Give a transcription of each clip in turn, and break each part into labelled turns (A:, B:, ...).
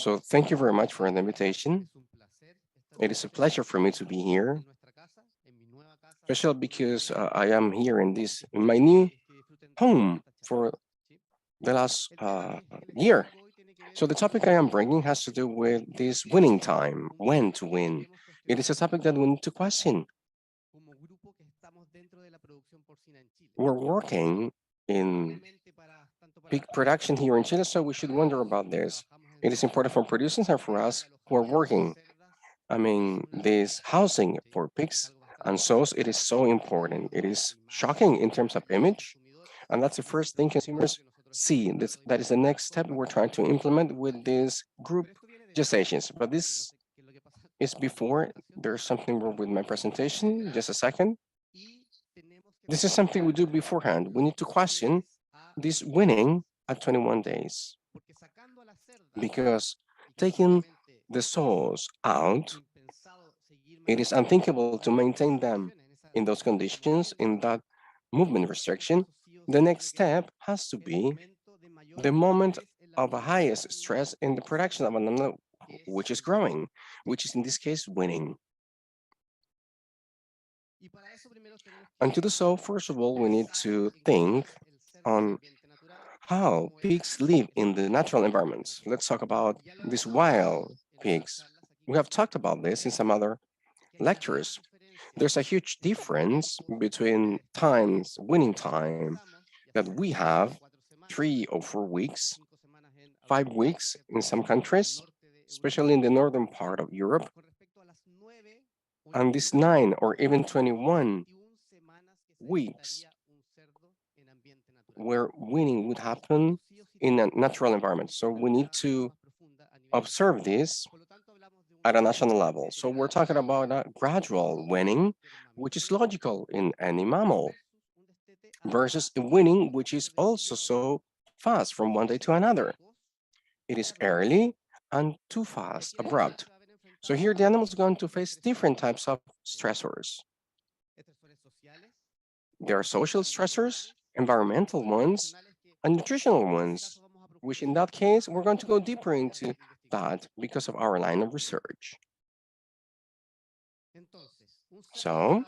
A: So thank you very much for the invitation. It is a pleasure for me to be here, especially because I am here in my new home for the last year. So the topic I am bringing has to do with this winning time, when to win. It is a topic that we need to question. We're working in big production here in Chile, so we should wonder about this. It is important for producers and for us who are working. I mean, this housing for pigs and sows, it is so important. It is shocking in terms of image, and that's the first thing consumers see. That is the next step we're trying to implement with this group gestations. But this is before there's something wrong with my presentation. Just a second. This is something we do beforehand. We need to question this winning at 21 days because taking the sows out, it is unthinkable to maintain them in those conditions, in that movement restriction. The next step has to be the moment of highest stress in the production of an animal which is growing, which is in this case winning. And to do so, first of all, we need to think on how pigs live in the natural environments. Let's talk about these wild pigs. We have talked about this in some other lectures. There's a huge difference between times, winning time that we have 3 or 4 weeks, 5 weeks in some countries, especially in the northern part of Europe, and this 9 or even 21 weeks where winning would happen in a natural environment. So we need to observe this at a national level. So we're talking about a gradual winning, which is logical in any mammal, versus a winning, which is also so fast from one day to another. It is early and too fast, abrupt. So here the animal is going to face different types of stressors. There are social stressors, environmental ones, and nutritional ones, which in that case, we're going to go deeper into that because of our line of research. So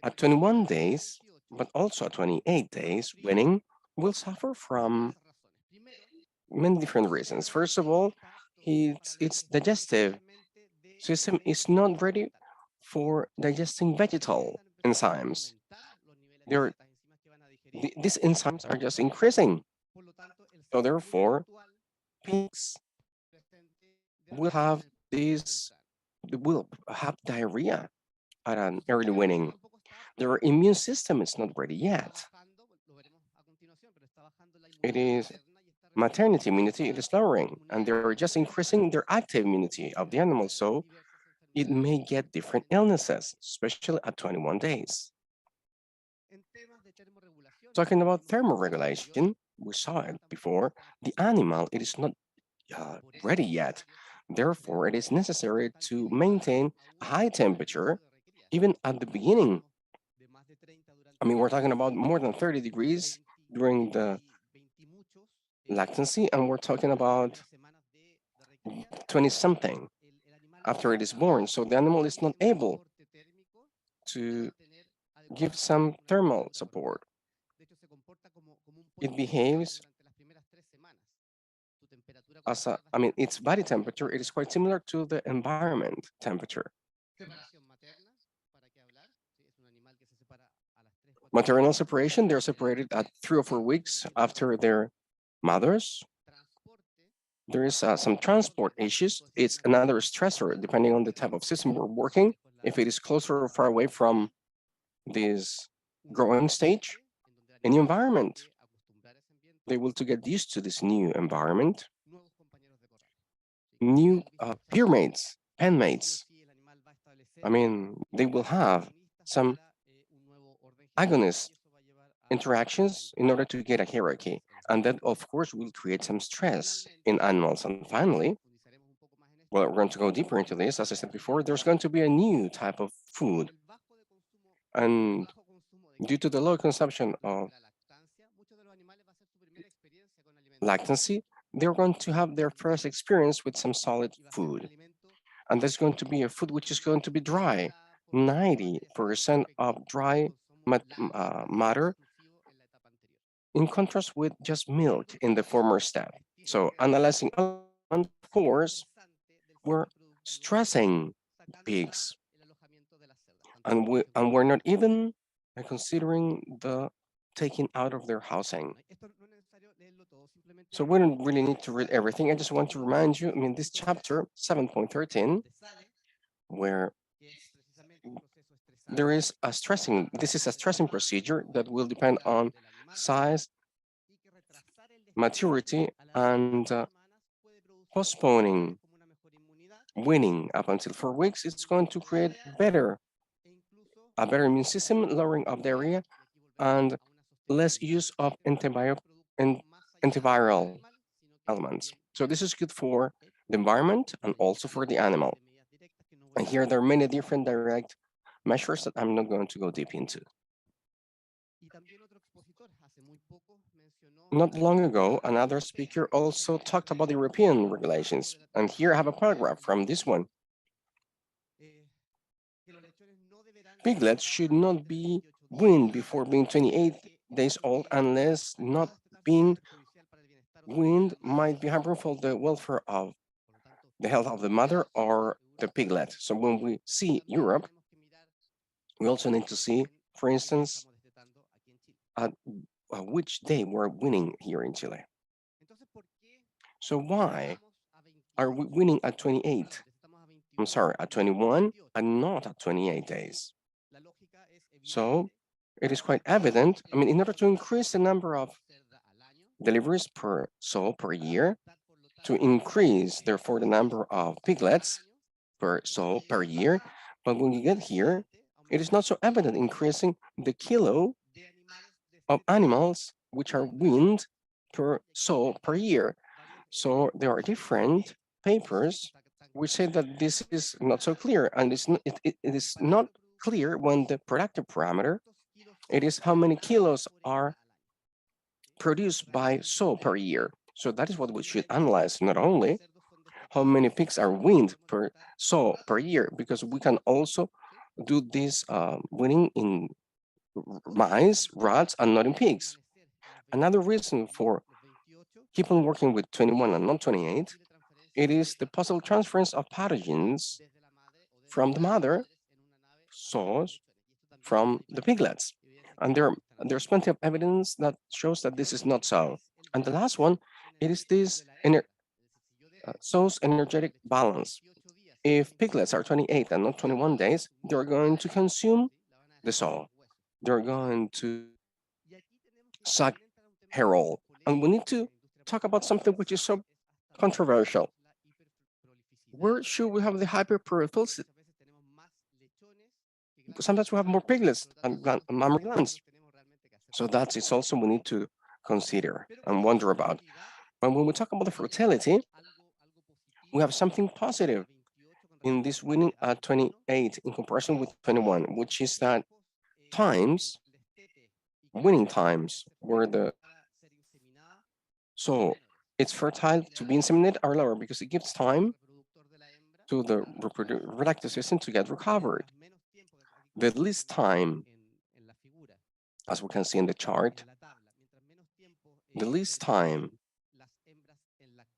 A: at 21 days, but also at 28 days, winning will suffer from many different reasons. First of all, its digestive system is not ready for digesting vegetal enzymes. They're, these enzymes are just increasing. So therefore, pigs will have this, will have diarrhea at an early winning. Their immune system is not ready yet. It is maternity immunity, it is lowering, and they're just increasing their active immunity of the animal. So it may get different illnesses, especially at 21 days. Talking about thermoregulation, we saw it before, the animal, it is not ready yet. Therefore, it is necessary to maintain a high temperature even at the beginning. I mean, we're talking about more than 30 degrees during the lactancy, and we're talking about 20 something after it is born. So the animal is not able to give some thermal support. It behaves as a, I mean, its body temperature, it is quite similar to the environment temperature. Maternal separation, they're separated at 3 or 4 weeks after their mothers. There is some transport issues. It's another stressor depending on the type of system we're working. If it is closer or far away from this growing stage, any environment, they will to get used to this new environment, new peer mates, pen mates. I mean, they will have some agonist interactions in order to get a hierarchy. And that, of course, will create some stress in animals. And finally, well, we're going to go deeper into this. As I said before, there's going to be a new type of food. And due to the low consumption of lactancy, they're going to have their first experience with some solid food. And that's going to be a food which is going to be dry. 90% of dry matter, in contrast with just milk in the former step. So analyzing elements, of course, we're stressing pigs, and we're not even considering the taking out of their housing. So we don't really need to read everything. I just want to remind you, I mean, this chapter 7.13, where there is a stressing, this is a stressing procedure that will depend on size, maturity, and postponing weaning up until 4 weeks. It's going to create a better immune system, lowering of diarrhea, and less use of antiviral elements. So this is good for the environment and also for the animal. And here there are many different direct measures that I'm not going to go deep into. Not long ago, another speaker also talked about the European regulations. And here I have a paragraph from this one. Piglets should not be weaned before being 28 days old unless not being weaned might be harmful to the welfare of the health of the mother or the piglet. So when we see Europe, we also need to see, for instance, at which day we're winning here in Chile. So why are we winning at 28? I'm sorry, at 21 and not at 28 days? So it is quite evident, I mean, in order to increase the number of deliveries per sow per year, to increase, therefore, the number of piglets per sow per year. But when you get here, it is not so evident increasing the kilo of animals which are weaned per sow per year. So there are different papers which say that this is not so clear, and it is not clear when the productive parameter, it is how many kilos are produced by sow per year. So that is what we should analyze, not only how many pigs are weaned per sow per year, because we can also do this weaning in mice, rats, and not in pigs. Another reason for keep on working with 21 and not 28, it is the possible transference of pathogens from the mother sows from the piglets. And there's plenty of evidence that shows that this is not so. And the last one, it is this sow's energetic balance. If piglets are 28 and not 21 days, they're going to consume the sow. They're going to suck hair oil. And we need to talk about something which is so controversial. Where should we have the hyperperipheral? Sometimes we have more piglets and mammary glands. So that is also we need to consider and wonder about. And when we talk about the fertility, we have something positive in this winning at 28 in comparison with 21, which is that times, winning times, where the so it's fertile to be inseminated are lower because it gives time to the reproductive system to get recovered. The least time, as we can see in the chart, the least time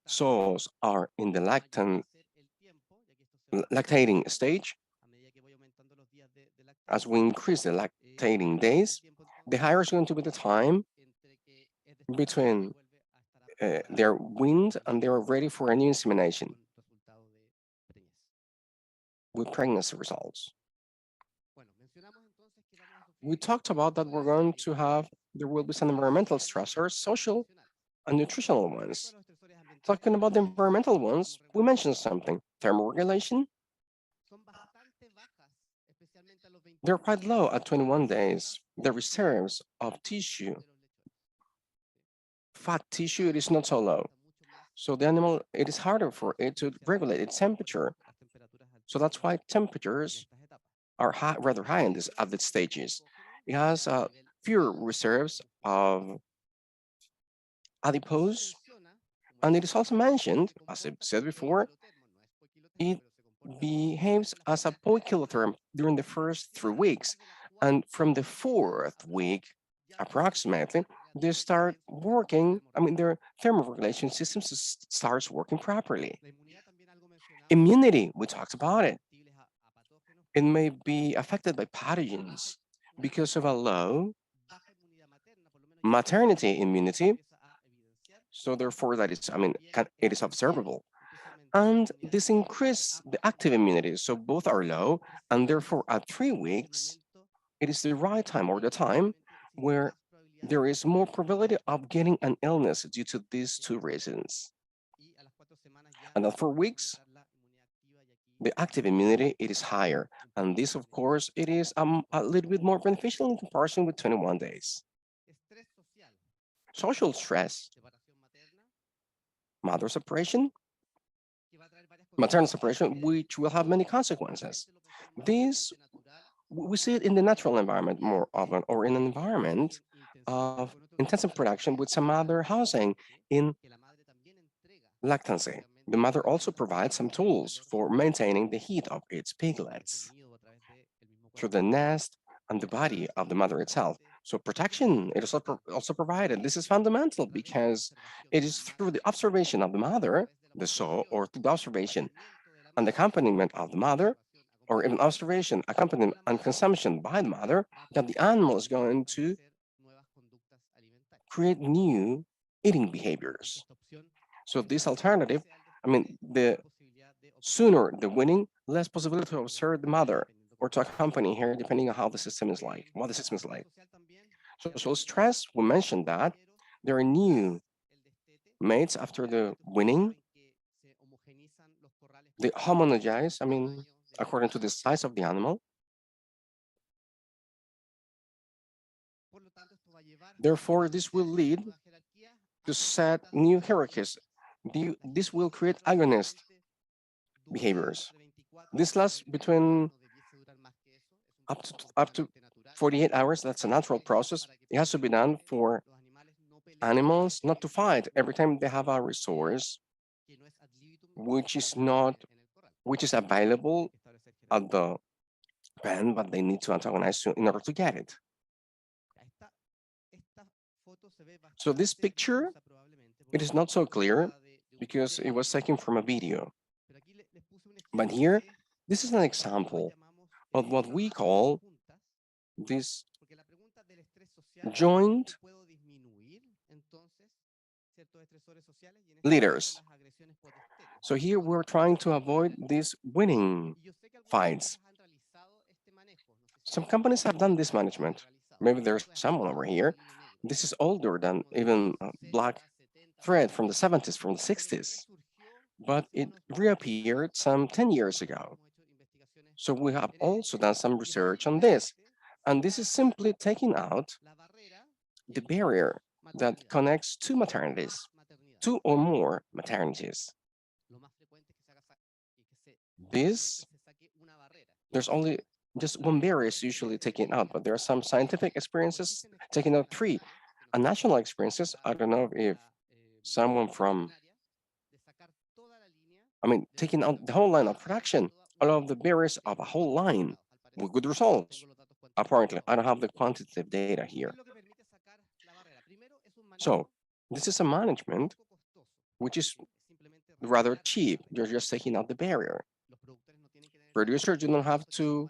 A: sows are in the lactating stage. As we increase the lactating days, the higher is going to be the time between they're weaned and they're ready for a new insemination with pregnancy results. We talked about that we're going to have, there will be some environmental stressors, social and nutritional ones. Talking about the environmental ones, we mentioned something, thermoregulation. They're quite low at 21 days. The reserves of tissue, fat tissue, it is not so low. So the animal, it is harder for it to regulate its temperature. So that's why temperatures are rather high in at the stages. It has fewer reserves of adipose And it is also mentioned, as I said before, it behaves as a poikilotherm during the first 3 weeks. And from the fourth week, approximately, they start working, their thermoregulation system starts working properly. Immunity, we talked about it. It may be affected by pathogens because of a low maternity immunity. So therefore, that is, it is observable. And this increases the active immunity. So both are low, and therefore at 3 weeks, it is the right time or the time where there is more probability of getting an illness due to these two reasons. And at 4 weeks, the active immunity, it is higher. And this, of course, it is a little bit more beneficial in comparison with 21 days. Social stress, mother separation, maternal separation, which will have many consequences. This, we see it in the natural environment more often, or in an environment of intensive production with some other housing in lactancy. The mother also provides some tools for maintaining the heat of its piglets through the nest and the body of the mother itself. So protection it is also provided. This is fundamental because it is through the observation of the mother, the sow, or through the observation and accompaniment of the mother, or even observation, accompaniment, and consumption by the mother, that the animal is going to create new eating behaviors. So this alternative, the sooner the winning, less possibility to observe the mother or to accompany her, depending on how the system is like, what the system is like. Social stress, we mentioned that there are new mates after the winning. They homologize, according to the size of the animal. Therefore, this will lead to set new hierarchies. This will create agonist behaviors. This lasts between up to 48 hours. That's a natural process. It has to be done for animals not to fight every time they have a resource which is not which is available at the pen, but they need to antagonize in order to get it. So this picture, it is not so clear because it was taken from a video. But here, this is an example of what we call this joint leaders. So here we're trying to avoid these winning fights. Some companies have done this management. Maybe there's someone over here. This is older than even black thread from the 70s, from the 60s. But it reappeared some 10 years ago. So we have also done some research on this. And this is simply taking out the barrier that connects two maternities, two or more maternities. This, there's only just one barrier is usually taken out, but there are some scientific experiences taking out three. And national experiences, I don't know if someone from, taking out the whole line of production, all of the barriers of a whole line with good results. Apparently, I don't have the quantitative data here. So this is a management which is rather cheap. You're just taking out the barrier. Producers do not have to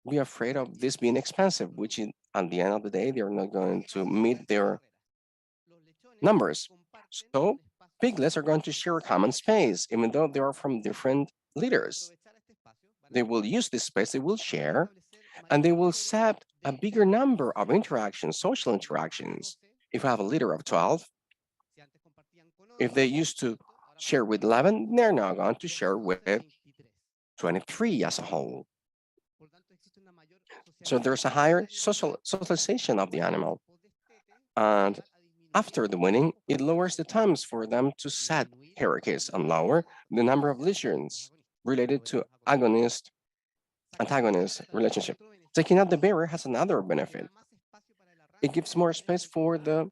A: be afraid of this being expensive, which at the end of the day, they're not going to meet their numbers. So piglets are going to share a common space, even though they are from different litters. They will use this space, they will share, and they will set a bigger number of interactions, social interactions. If I have a litter of 12, if they used to share with 11, they're now going to share with 23 as a whole. So there's a higher socialization of the animal. And after the winning, it lowers the times for them to set hierarchies and lower the number of lesions related to agonist-antagonist relationship. Taking out the barrier has another benefit. It gives more space for the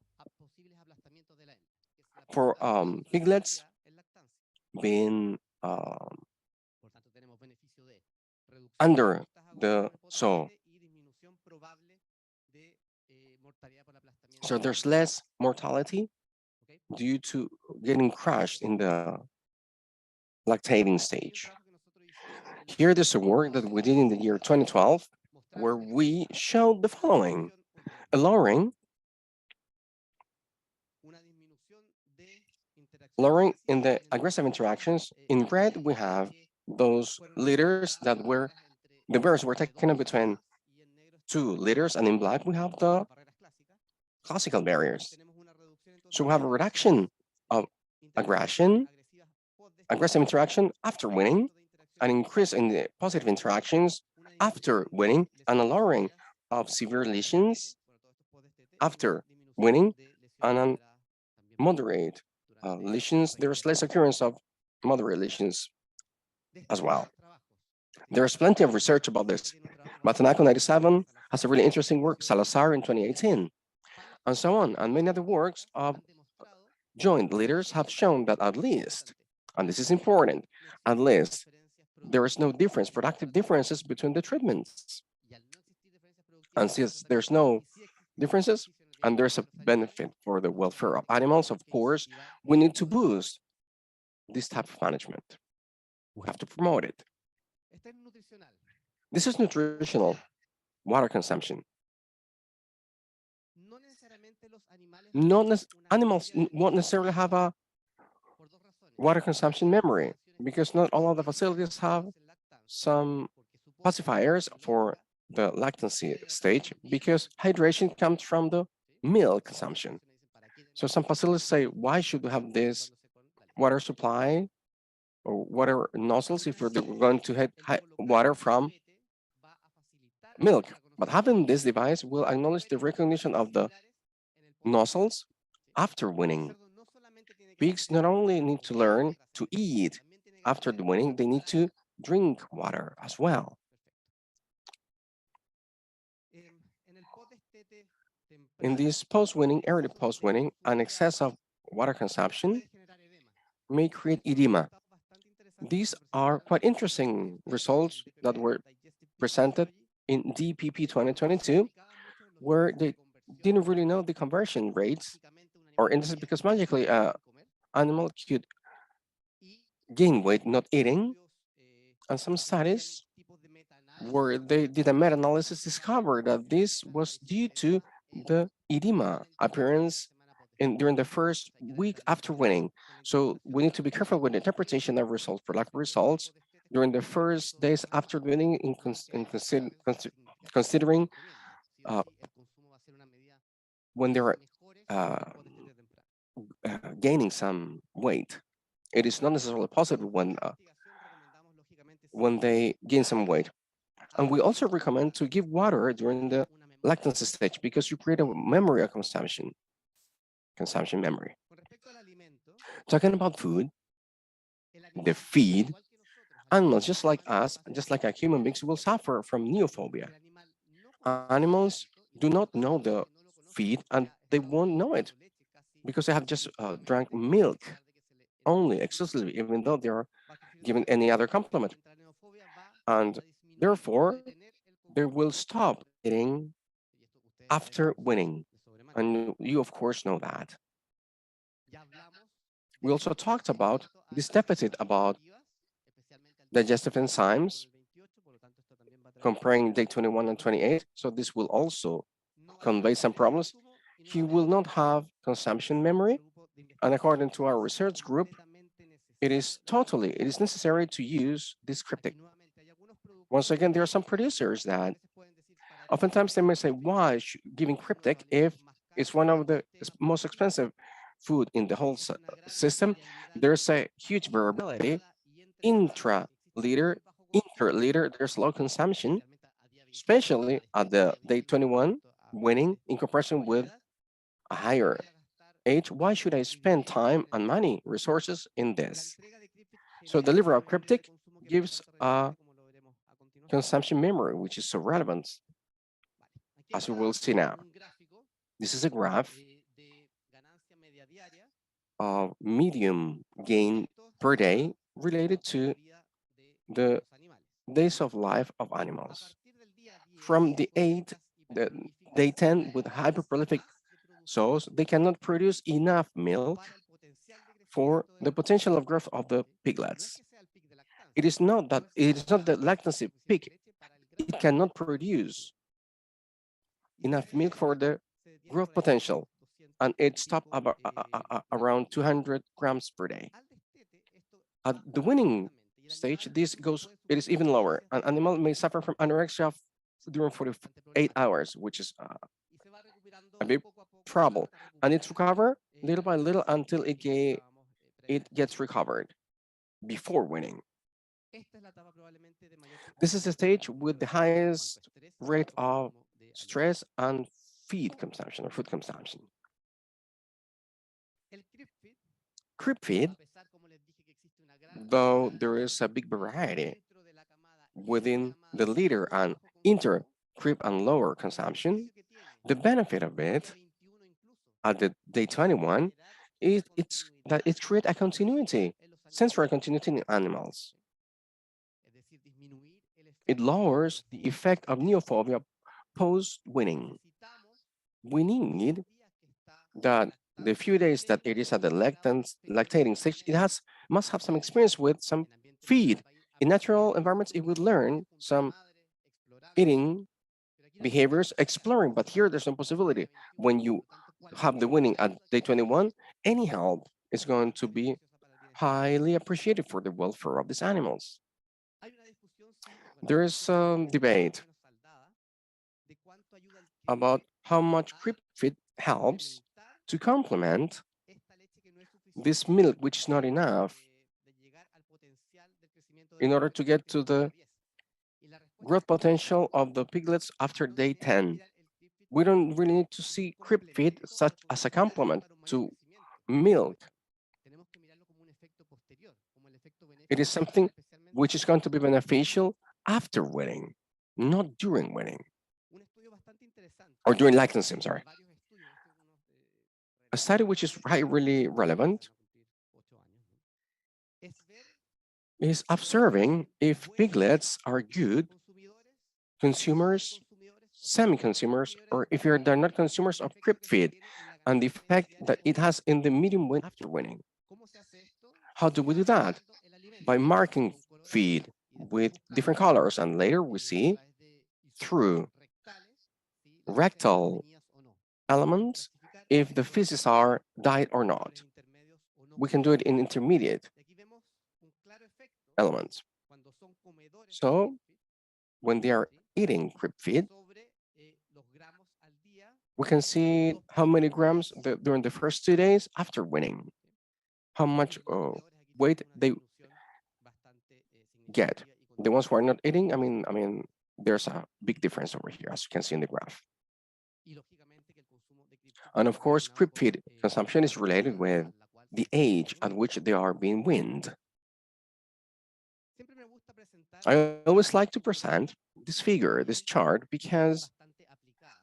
A: for piglets being under the sow. So there's less mortality due to getting crushed in the lactating stage. Here, there's a work that we did in the year 2012 where we showed the following: a lowering in the aggressive interactions. In red, we have those liters that were, the bears were taken up between 2 liters, and in black, we have the classical barriers. So we have a reduction of aggression, aggressive interaction after winning, an increase in the positive interactions after winning, and a lowering of severe lesions after winning, and a moderate lesions. There's less occurrence of moderate lesions as well. There's plenty of research about this. Matanako 97 has a really interesting work, Salazar in 2018, and so on. And many other works of joint leaders have shown that at least, and this is important, at least there is no difference, productive differences between the treatments. And since there's no differences and there's a benefit for the welfare of animals, of course, we need to boost this type of management. We have to promote it. This is nutritional water consumption. Animals won't necessarily have a water consumption memory because not all of the facilities have some pacifiers for the lactancy stage because hydration comes from the milk consumption. So some facilities say, why should we have this water supply or water nozzles if we're going to have water from milk? But having this device will acknowledge the recognition of the nozzles after winning. Pigs not only need to learn to eat after the winning, they need to drink water as well. In this post-winning, early post-winning, an excess of water consumption may create edema. These are quite interesting results that were presented in DPP 2022, where they didn't really know the conversion rates or indices because magically animal could gain weight not eating, and some studies where they did a meta-analysis discovered that this was due to the edema appearance during the first week after winning. So we need to be careful with the interpretation of results for lack of results during the first days after winning in considering when they're uh, gaining some weight. It is not necessarily positive when they gain some weight. And we also recommend to give water during the lactancy stage because you create a memory of consumption memory. Talking about food, the feed, animals just like us, just like our human beings, will suffer from neophobia. Animals do not know the feed and they won't know it because they have just drank milk only exclusively, even though they are given any other complement. And therefore, they will stop eating after winning. And you, of course, know that. We also talked about this deficit about digestive enzymes, comparing day 21 and 28. So this will also convey some problems. He will not have consumption memory. And according to our research group, it is necessary to use this cryptic. Once again, there are some producers that oftentimes they may say, why giving cryptic if it's one of the most expensive food in the whole system? There's a huge variability intra-liter, inter-liter, there's low consumption, especially at the day 21 winning in comparison with a higher age. Why should I spend time and money, resources in this? So the liver of cryptic gives a consumption memory, which is so relevant, as we will see now. This is a graph medium gain per day related to the days of life of animals. From the day 10 with hyperprolific sows, they cannot produce enough milk for the potential of growth of the piglets. It is not the lactancy peak. It cannot produce enough milk for the growth potential, and it stopped around 200 grams per day. At the winning stage, it is even lower. An animal may suffer from anorexia during 48 hours, which is a big trouble, and it's recovered little by little until it gets recovered before winning. This is the stage with the highest rate of stress and feed consumption or food consumption. Creep feed, though there is a big variety within the leader and inter creep and lower consumption, the benefit of it at the day 21 is that it creates a continuity, sensory continuity in animals. It lowers the effect of neophobia post-winning. We need that the few days that it is at the lactating stage, must have some experience with some feed. In natural environments, it would learn some eating behaviors, exploring, but here there's no possibility. When you have the winning at day 21, any help is going to be highly appreciated for the welfare of these animals. There is some debate about how much creep feed helps to complement this milk, which is not enough in order to get to the growth potential of the piglets after day 10. We don't really need to see creep feed such as a complement to milk. It is something which is going to be beneficial after weaning, not during weaning, or during lactancy, I'm sorry. A study which is really relevant is observing if piglets are good consumers, semi-consumers, or if they're not consumers of creep feed, and the effect that it has in the medium win after winning. How do we do that? By marking feed with different colors, and later we see through rectal elements if the feces are dyed or not. We can do it in intermediate elements. So when they are eating creep feed, we can see how many grams during the first 2 days after winning, how much weight they get. The ones who are not eating, there's a big difference over here, as you can see in the graph. And of course, creep feed consumption is related with the age at which they are being weaned. I always like to present this figure, this chart, because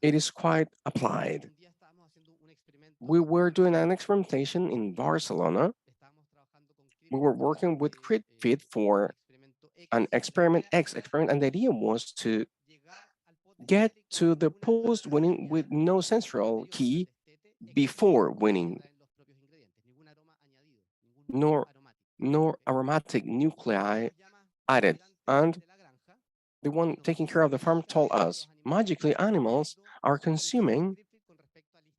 A: it is quite applied. We were doing an experimentation in Barcelona. We were working with creep feed for an experiment X experiment, and the idea was to get to the post-winning with no central key before winning, nor aromatic nuclei added. And the one taking care of the farm told us, magically, animals are consuming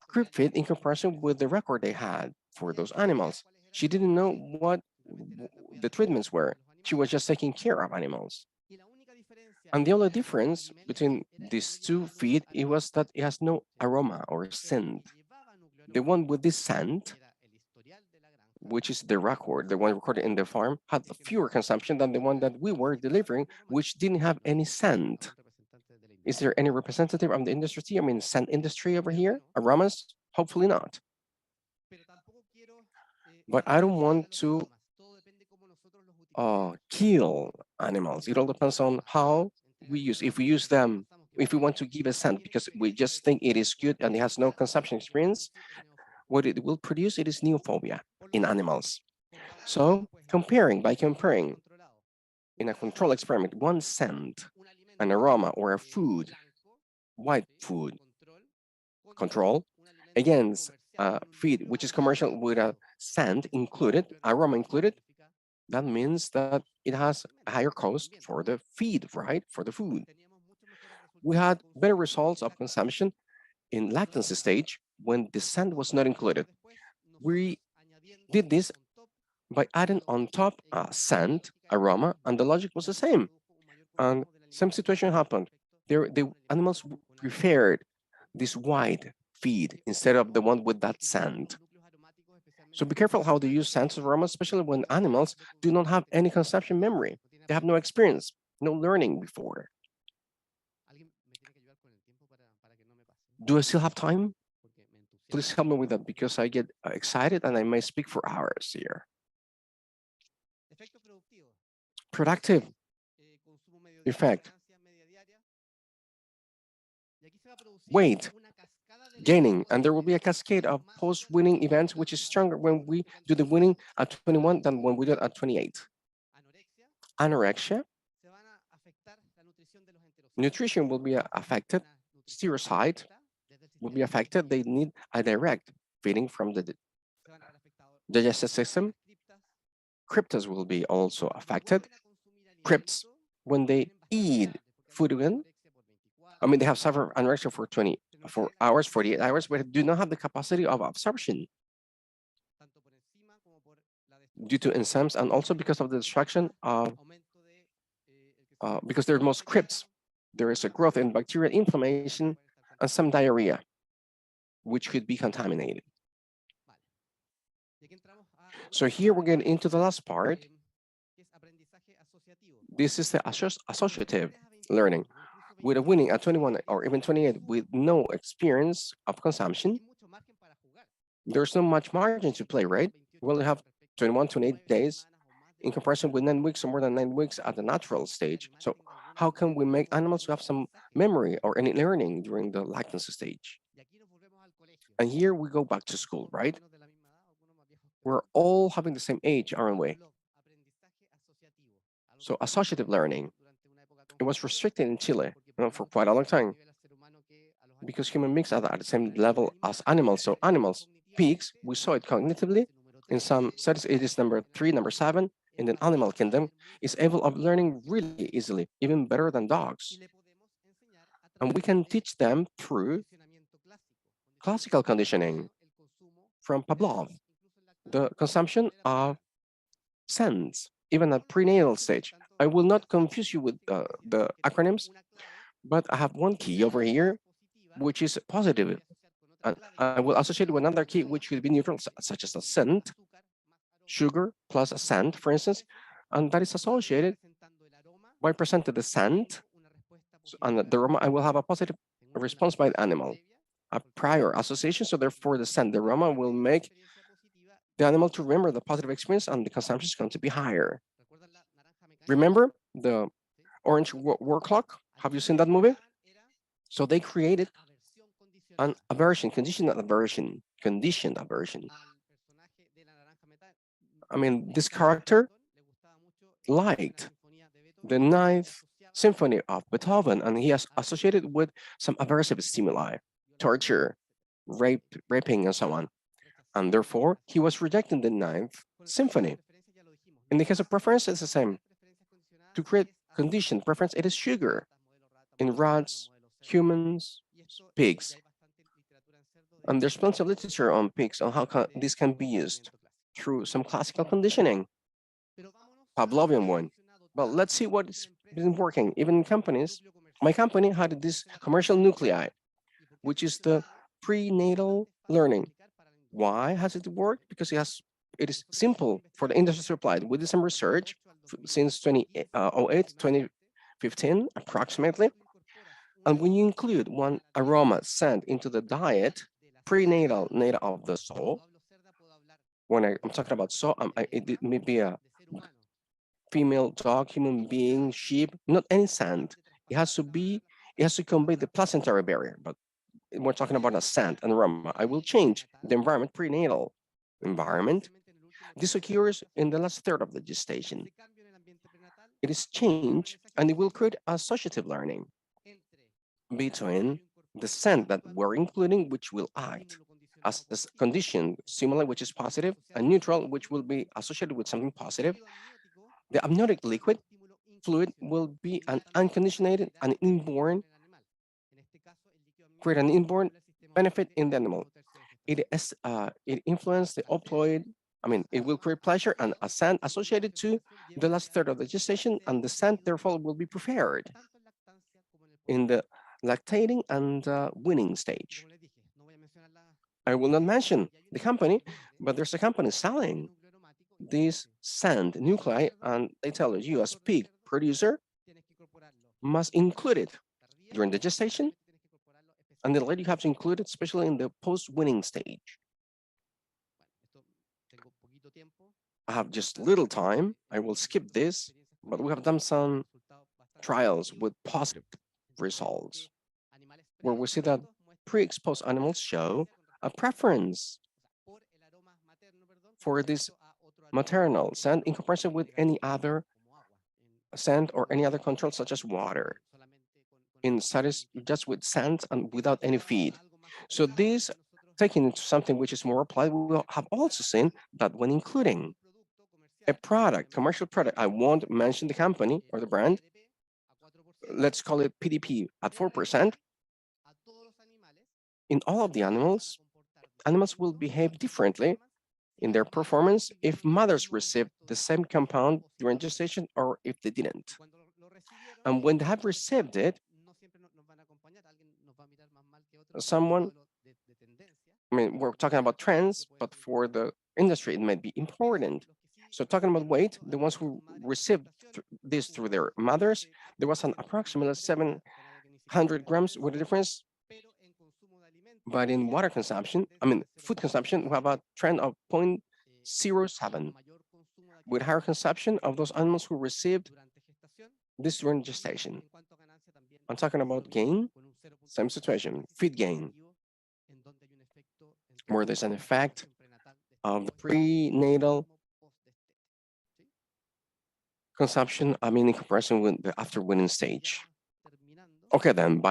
A: creep feed in comparison with the record they had for those animals. She didn't know what the treatments were. She was just taking care of animals. And the only difference between these two feed, it was that it has no aroma or scent. The one with this scent, which is the record, the one recorded in the farm, had fewer consumption than the one that we were delivering, which didn't have any scent. Is there any representative of the industry? Scent industry over here? Aromas? Hopefully not. But I don't want to kill animals. It all depends on how we use. If we use them, if we want to give a scent because we just think it is good and it has no consumption experience, what it will produce, it is neophobia. in animals. So by comparing in a control experiment, one scent, an aroma, or a food, white food control against feed, which is commercial with a scent included, aroma included, that means that it has a higher cost for the feed, right? For the food. We had better results of consumption in lactancy stage when the scent was not included. We did this by adding on top scent, aroma, and the logic was the same. And same situation happened. The animals preferred this white feed instead of the one with that scent. So be careful how they use scents of aroma, especially when animals do not have any consumption memory. They have no experience, no learning before. Do I still have time? Please help me with that because I get excited and I may speak for hours here. Productive effect. Weight gaining, and there will be a cascade of post-winning events, which is stronger when we do the winning at 21 than when we do it at 28. Anorexia, nutrition will be affected, steroid will be affected. They need a direct feeding from the digestive system. Cryptas will be also affected. Crypts, when they eat food again, I mean, they have suffered anorexia for 24 hours, 48 hours, but do not have the capacity of absorption due to enzymes and also because of the destruction of, because there's most crypts, there is a growth in bacterial inflammation and some diarrhea, which could be contaminated. So here we're getting into the last part. This is the associative learning. With a winning at 21 or even 28 with no experience of consumption, there's not much margin to play, right? We only have 21, 28 days in comparison with 9 weeks or more than 9 weeks at the natural stage. So how can we make animals have some memory or any learning during the lactancy stage? And here we go back to school, right? We're all having the same age, aren't we? So associative learning, it was restricted in Chile for quite a long time because human beings are at the same level as animals. So animals, pigs, we saw it cognitively. In some studies, it is number 3, number 7 in the animal kingdom, is able of learning really easily, even better than dogs. And we can teach them through classical conditioning from Pavlov, the consumption of scents, even at prenatal stage. I will not confuse you with the acronyms, but I have one key over here, which is positive. And I will associate with another key, which could be neutral, such as a scent, sugar plus a scent, for instance, and that is associated by presenting the scent, and the aroma, I will have a positive response by the animal, a prior association, so therefore the scent, the aroma will make the animal to remember the positive experience and the consumption is going to be higher. Remember the orange war clock? Have you seen that movie? So they created an aversion, conditioned aversion. I mean, this character liked the Ninth Symphony of Beethoven, and he has associated with some aversive stimuli, torture, raping, and so on. And therefore, he was rejecting the Ninth Symphony. In the case of preference, it's the same. To create conditioned preference, it is sugar in rats, humans, pigs. And there's plenty of literature on pigs on how this can be used through some classical conditioning, Pavlovian one. But let's see what is been working. Even in companies, my company had this commercial nuclei, which is the prenatal learning. Why has it worked? Because it is simple for the industry to apply. We did some research since 2008, 2015, approximately. And when you include one aroma scent into the diet, prenatal natal of the soul, when I'm talking about soul, it may be a female dog, human being, sheep, not any scent. It has to convey the placentary barrier, but we're talking about a scent and aroma. I will change the environment, prenatal environment, This occurs in the last third of the gestation. It is change, and it will create associative learning between the scent that we're including, which will act as a condition, stimulant, which is positive, and neutral, which will be associated with something positive. The amniotic liquid fluid will be an unconditioned and inborn, create an inborn benefit in the animal. It influences the opioid. It will create pleasure and a scent associated to the last third of the gestation, and the scent therefore will be preferred in the lactating and weaning stage. I will not mention the company, but there's a company selling this scent nuclei, and they tell you as pig producer must include it during the gestation, and the lady you have to include it, especially in the post-weaning stage. I have just little time. I will skip this, but we have done some trials with positive results, where we see that pre-exposed animals show a preference for this maternal scent in comparison with any other scent or any other control, such as water, in studies just with scent and without any feed. So this, taking into something which is more applied, we will have also seen that when including a product, commercial product, I won't mention the company or the brand, let's call it PDP at 4%, in all of the animals, animals will behave differently in their performance if mothers received the same compound during gestation or if they didn't. And when they have received it, someone, we're talking about trends, but for the industry, it might be important. So talking about weight, the ones who received this through their mothers, there was an approximately 700 grams with a difference. But in water consumption, food consumption, we have a trend of 0.07, with higher consumption of those animals who received this during gestation. I'm talking about gain, same situation, feed gain, where there's an effect of the prenatal consumption, in comparison with the after weaning stage. Okay, then,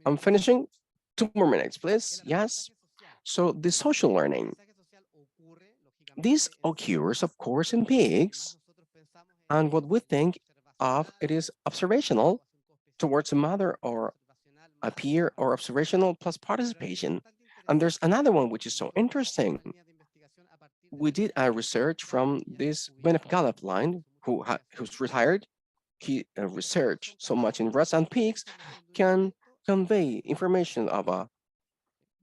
A: I'm finishing. 2 more minutes, please. Yes. So the social learning. This occurs, of course, in pigs, and what we think of it is observational towards a mother or a peer, or observational plus participation. And there's another one which is so interesting. We did a research from this Benef Gallup line, who's retired. He researched so much in rats and pigs can convey information about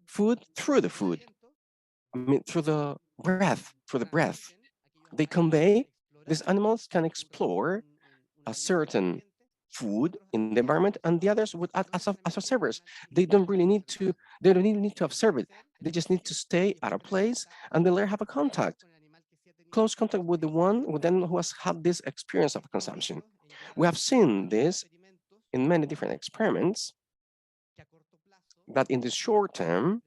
A: food through the food. Through the breath. They convey, these animals can explore a certain food in the environment, and the others would act as observers. They don't even need to observe it. They just need to stay at a place and they learn have a contact, close contact with with them who has had this experience of consumption. We have seen this in many different experiments, that in the short term,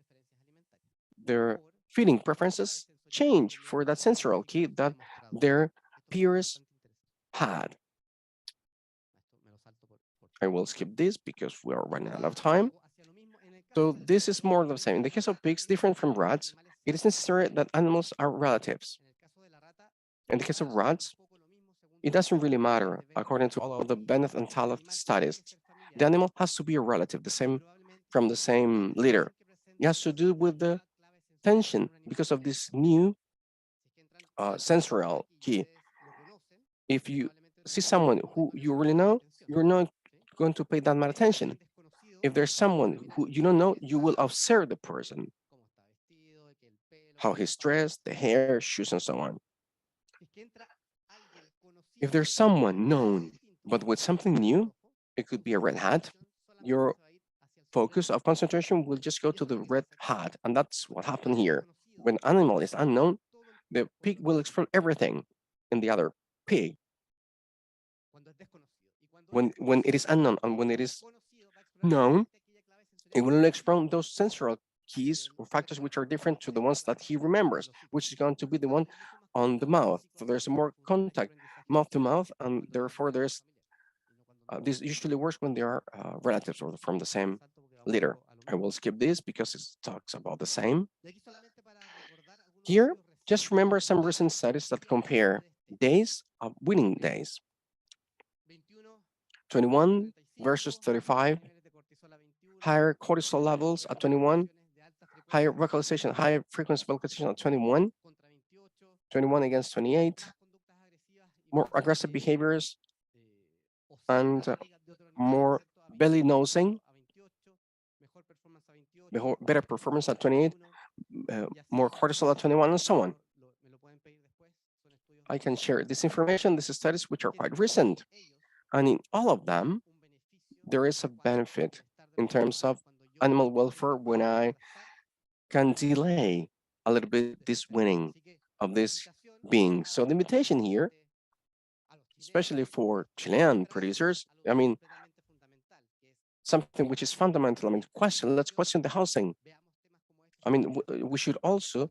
A: their feeding preferences change for that sensorial key that their peers had. I will skip this because we are running out of time. So this is more of the same. In the case of pigs, different from rats, it is necessary that animals are relatives. In the case of rats, it doesn't really matter, according to all of the Bennett and Talat studies. The animal has to be a relative, from the same litter. It has to do with the tension because of this new sensorial key. If you see someone who you really know, you're not going to pay that much attention. If there's someone who you don't know, you will observe the person, how he's dressed, the hair, shoes, and so on. If there's someone known, but with something new, it could be a red hat, your focus of concentration will just go to the red hat. And that's what happened here. When animal is unknown, the pig will explore everything in the other pig. When it is unknown and when it is known, it will explore those sensorial keys or factors which are different to the ones that he remembers, which is going to be the one on the mouth. So there's more contact mouth to mouth, and therefore there's this usually works when they are relatives or from the same litter. I will skip this because it talks about the same. Here, just remember some recent studies that compare days of winning days. 21 versus 35, higher cortisol levels at 21, higher vocalization, higher frequency vocalization at 21, 21 against 28, more aggressive behaviors, and more belly nosing, better performance at 28, more cortisol at 21, and so on. I can share this information, these studies, which are quite recent. And in all of them, there is a benefit in terms of animal welfare when I can delay a little bit this winning of this being. So the invitation here, especially for Chilean producers, I mean, something which is fundamental. I mean, let's question the housing. I mean, we should also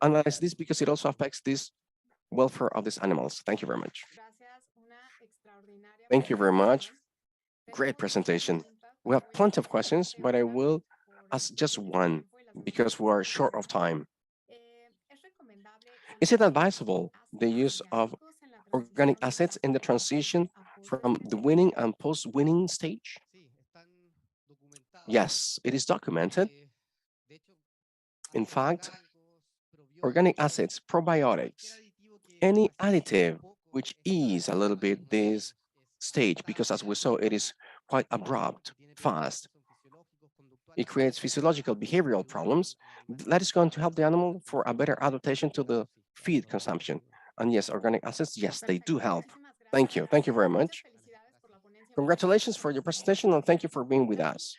A: analyze this because it also affects this welfare of these animals. Thank you very much. Thank you very much. Great presentation. We have plenty of questions, but I will ask just one because we are short of time. Is it advisable the use of organic assets in the transition from the winning and post-winning stage? Yes, it is documented. In fact, organic acids, probiotics, any additive which ease a little bit this stage, because as we saw, it is quite abrupt, fast. It creates physiological behavioral problems. That is going to help the animal for a better adaptation to the feed consumption. And yes, organic acids, yes, they do help. Thank you. Thank you very much. Congratulations for your presentation and thank you for being with us.